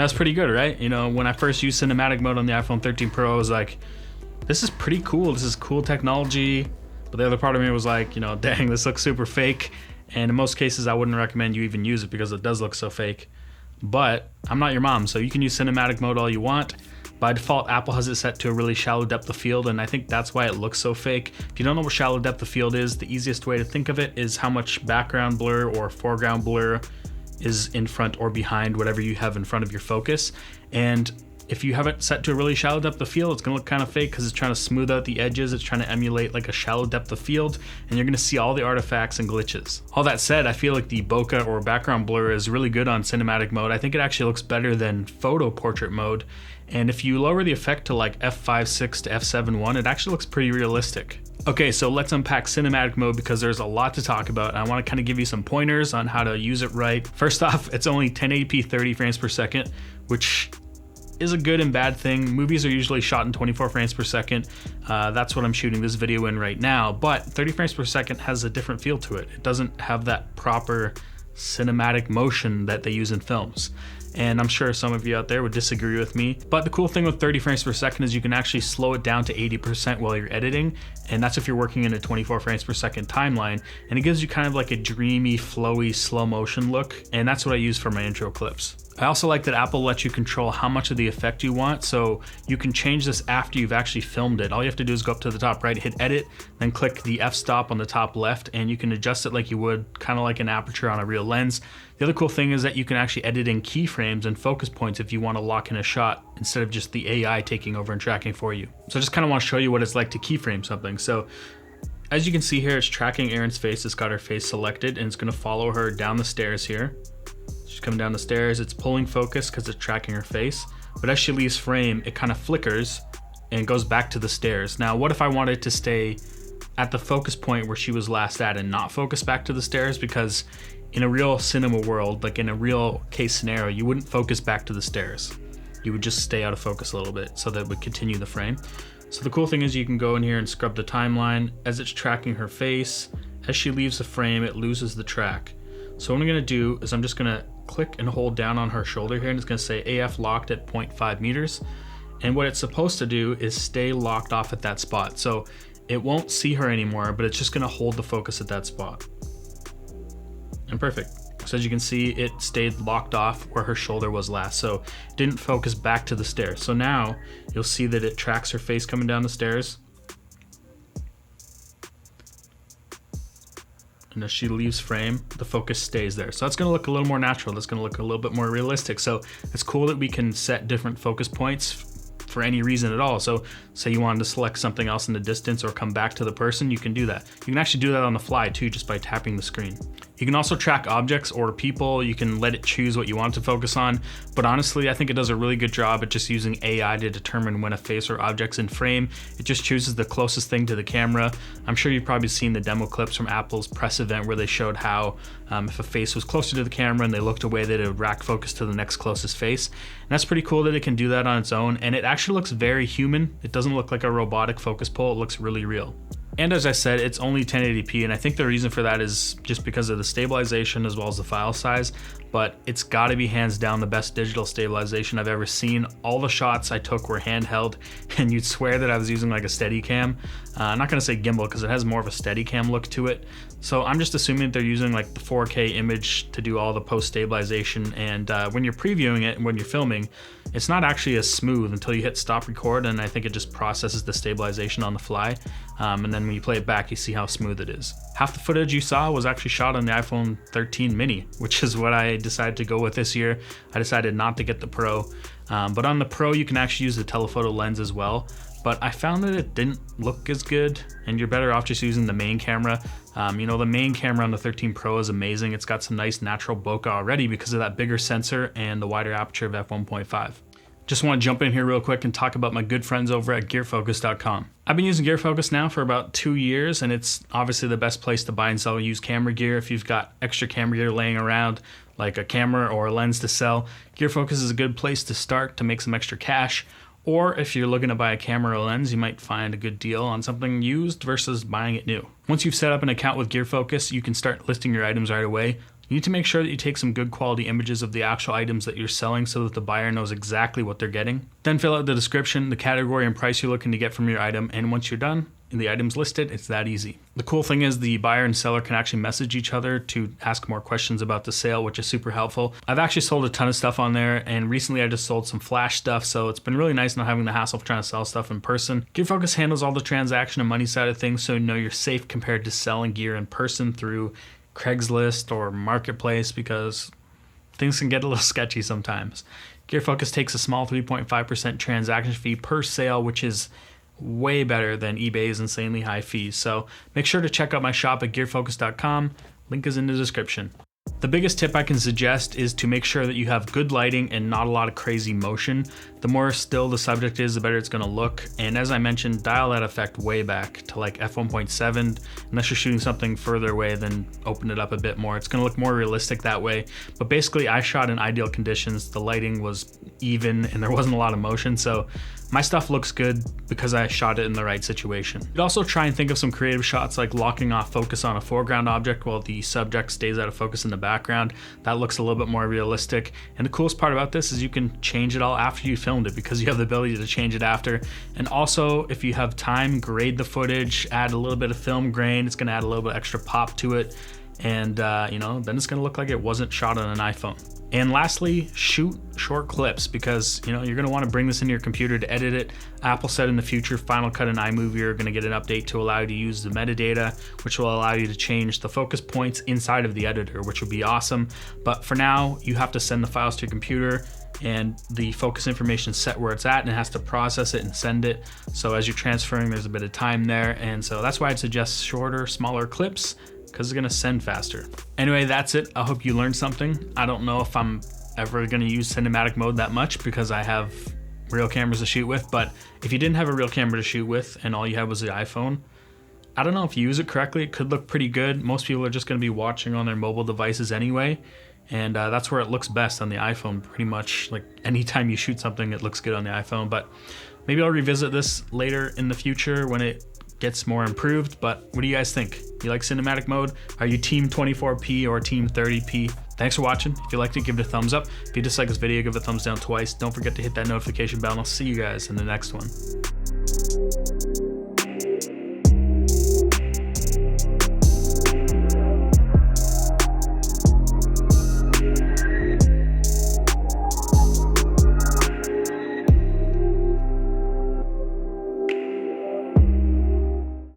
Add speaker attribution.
Speaker 1: That's pretty good, right? You know, when I first used cinematic mode on the iPhone 13 Pro, I was like, this is pretty cool. This is cool technology. But the other part of me was like, you know, dang, this looks super fake. And in most cases, I wouldn't recommend you even use it because it does look so fake. But I'm not your mom, so you can use cinematic mode all you want. By default, Apple has it set to a really shallow depth of field, and I think that's why it looks so fake. If you don't know what shallow depth of field is, the easiest way to think of it is how much background blur or foreground blur is in front or behind whatever you have in front of your focus. And if you have it set to a really shallow depth of field, it's gonna look kind of fake because it's trying to smooth out the edges. It's trying to emulate like a shallow depth of field, and you're gonna see all the artifacts and glitches. All that said, I feel like the bokeh or background blur is really good on cinematic mode. I think it actually looks better than photo portrait mode. And if you lower the effect to like f5.6 to f7.1, it actually looks pretty realistic. Okay, so let's unpack cinematic mode because there's a lot to talk about. I want to kind of give you some pointers on how to use it right. First off, it's only 1080p 30 frames per second, which is a good and bad thing. Movies are usually shot in 24 frames per second. That's what I'm shooting this video in right now, but 30 frames per second has a different feel to it. It doesn't have that proper cinematic motion that they use in films. And I'm sure some of you out there would disagree with me. But the cool thing with 30 frames per second is you can actually slow it down to 80% while you're editing. And that's if you're working in a 24 frames per second timeline. And it gives you kind of like a dreamy, flowy, slow motion look. And that's what I use for my intro clips. I also like that Apple lets you control how much of the effect you want, so you can change this after you've actually filmed it. All you have to do is go up to the top right, hit edit, then click the f-stop on the top left, and you can adjust it like you would, kind of like an aperture on a real lens. The other cool thing is that you can actually edit in keyframes and focus points if you want to lock in a shot instead of just the AI taking over and tracking for you. So I just kind of want to show you what it's like to keyframe something. So as you can see here, it's tracking Erin's face. It's got her face selected, and it's going to follow her down the stairs here. She's coming down the stairs. It's pulling focus because it's tracking her face. But as she leaves frame, it kind of flickers and goes back to the stairs. Now, what if I wanted to stay at the focus point where she was last at and not focus back to the stairs? Because in a real cinema world, like in a real case scenario, you wouldn't focus back to the stairs. You would just stay out of focus a little bit so that it would continue the frame. So the cool thing is you can go in here and scrub the timeline as it's tracking her face. As she leaves the frame, it loses the track. So what I'm gonna do is I'm just gonna click and hold down on her shoulder here, and it's gonna say AF locked at 0.5 meters. And what it's supposed to do is stay locked off at that spot. So it won't see her anymore, but it's just gonna hold the focus at that spot. And perfect. So as you can see, it stayed locked off where her shoulder was last. So it didn't focus back to the stairs. So now you'll see that it tracks her face coming down the stairs. And as she leaves frame, the focus stays there. So that's gonna look a little more natural. That's gonna look a little bit more realistic. So it's cool that we can set different focus points for any reason at all. So say you wanted to select something else in the distance or come back to the person, you can do that. You can actually do that on the fly too, just by tapping the screen. You can also track objects or people. You can let it choose what you want to focus on. But honestly, I think it does a really good job at just using AI to determine when a face or object's in frame. It just chooses the closest thing to the camera. I'm sure you've probably seen the demo clips from Apple's press event where they showed how if a face was closer to the camera and they looked away, that it would rack focus to the next closest face. And that's pretty cool that it can do that on its own. And it actually looks very human. It doesn't look like a robotic focus pull. It looks really real. And as I said, it's only 1080p, and I think the reason for that is just because of the stabilization as well as the file size, but it's gotta be hands down the best digital stabilization I've ever seen. All the shots I took were handheld, and you'd swear that I was using like a Steadicam. I'm not gonna say gimbal because it has more of a Steadicam look to it. So I'm just assuming that they're using like the 4K image to do all the post stabilization, and when you're previewing it and when you're filming, it's not actually as smooth until you hit stop record, and I think it just processes the stabilization on the fly. And then when you play it back, you see how smooth it is. Half the footage you saw was actually shot on the iPhone 13 mini, which is what I decided to go with this year. I decided not to get the Pro, but on the Pro, you can actually use the telephoto lens as well. But I found that it didn't look as good, and you're better off just using the main camera. You know, the main camera on the 13 Pro is amazing. It's got some nice natural bokeh already because of that bigger sensor and the wider aperture of f1.5. Just want to jump in here real quick and talk about my good friends over at Gearfocus.com. I've been using Gearfocus now for about 2 years, and it's obviously the best place to buy and sell used camera gear. If you've got extra camera gear laying around, like a camera or a lens to sell, Gearfocus is a good place to start to make some extra cash. Or if you're looking to buy a camera or lens, you might find a good deal on something used versus buying it new. Once you've set up an account with Gearfocus, you can start listing your items right away. You need to make sure that you take some good quality images of the actual items that you're selling so that the buyer knows exactly what they're getting. Then fill out the description, the category and price you're looking to get from your item, and once you're done and the item's listed, it's that easy. The cool thing is the buyer and seller can actually message each other to ask more questions about the sale, which is super helpful. I've actually sold a ton of stuff on there, and recently I just sold some flash stuff, so it's been really nice not having the hassle of trying to sell stuff in person. Gearfocus handles all the transaction and money side of things, so you know you're safe compared to selling gear in person through Craigslist or Marketplace, because things can get a little sketchy sometimes. Gearfocus takes a small 3.5% transaction fee per sale, which is way better than eBay's insanely high fees. So make sure to check out my shop at gearfocus.com. Link is in the description. The biggest tip I can suggest is to make sure that you have good lighting and not a lot of crazy motion. The more still the subject is, the better it's going to look. And as I mentioned, dial that effect way back to like f1.7. Unless you're shooting something further away, then open it up a bit more. It's going to look more realistic that way. But basically, I shot in ideal conditions. The lighting was even and there wasn't a lot of motion. So my stuff looks good because I shot it in the right situation. You'd also try and think of some creative shots like locking off focus on a foreground object while the subject stays out of focus in the background. That looks a little bit more realistic. And the coolest part about this is you can change it all after you filmed it, because you have the ability to change it after. And also, if you have time, grade the footage, add a little bit of film grain. It's gonna add a little bit extra pop to it. And then it's gonna look like it wasn't shot on an iPhone. And lastly, shoot short clips, because you're going to want to bring this into your computer to edit it. Apple said in the future, Final Cut and iMovie are going to get an update to allow you to use the metadata, which will allow you to change the focus points inside of the editor, which would be awesome. But for now, you have to send the files to your computer, and the focus information is set where it's at, and it has to process it and send it. So as you're transferring, there's a bit of time there. And so that's why I'd suggest shorter, smaller clips, because it's gonna send faster. Anyway, that's it. I hope you learned something. I don't know if I'm ever gonna use cinematic mode that much because I have real cameras to shoot with, but if you didn't have a real camera to shoot with and all you had was the iPhone, I don't know, if you use it correctly, it could look pretty good. Most people are just gonna be watching on their mobile devices anyway, and that's where it looks best on the iPhone. Pretty much like anytime you shoot something, it looks good on the iPhone. But maybe I'll revisit this later in the future when it gets more improved. But what do you guys think? You like cinematic mode? Are you team 24p or team 30p? Thanks for watching. If you liked it, give it a thumbs up. If you dislike this video, give it a thumbs down twice. Don't forget to hit that notification bell, and I'll see you guys in the next one.